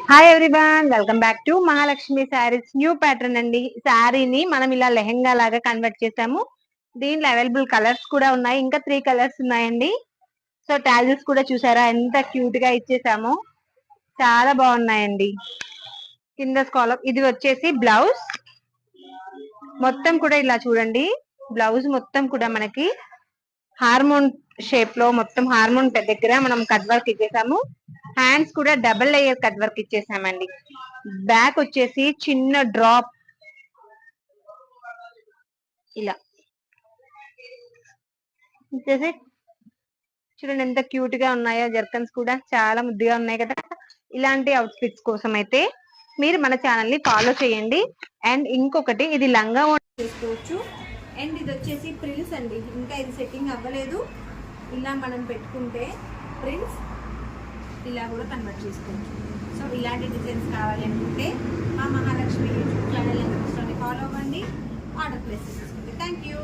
Hi everyone, welcome back to Mahalakshmi saris new pattern అండి. శారీని మనం ఇలా లెహెంగా లాగా కన్వర్ట్ చేసాము. దీంట్లో అవైలబుల్ కలర్స్ కూడా ఉన్నాయి. ఇంకా 3 కలర్స్ ఉన్నాయండి. సో టాజిల్స్ కూడా చూసారా ఎంత క్యూట్ గా ఇచ్చేసాము. చాలా బాగున్నాయండి. కింద స్కాలప్ ఇది వచ్చేసి బ్లౌజ్ మొత్తం కూడా ఇలా చూడండి. బ్లౌజ్ మొత్తం కూడా మనకి హార్మోన్ షేప్ లో మొత్తం హార్మోన్ దగ్గర మనం కట్ వర్క్ ఇచ్చేసాము. హ్యాండ్స్ కూడా డబుల్ లేయర్ కట్ వర్క్ ఇచ్చేసామండి. బ్యాక్ వచ్చేసి చిన్న డ్రాప్ ఇలా ఇచ్చేసి చూడండి ఎంత క్యూట్ గా ఉన్నాయో. జర్కన్స్ కూడా చాలా ముద్దుగా ఉన్నాయి కదా. ఇలాంటి అవుట్ఫిట్స్ కోసం అయితే మీరు మన ఛానల్ ని ఫాలో చేయండి. అండ్ ఇంకొకటి ఇది లంగా చేసుకోవచ్చు. అండ్ ఇది వచ్చేసి ప్రిల్స్ అండి. ఇంకా ఇది సెట్టింగ్ అవ్వలేదు. ఇలా మనం పెట్టుకుంటే ప్రిల్స్ ఇలా కూడా కన్వర్ట్ చేసుకోవచ్చు. సో ఇలాంటి డిజైన్స్ కావాలి అనుకుంటే మా మహాలక్ష్మి యూట్యూబ్ ఛానల్ ఫాలో అవ్వండి. ఆర్డర్ ప్లేస్ చేసుకోండి. Thank you.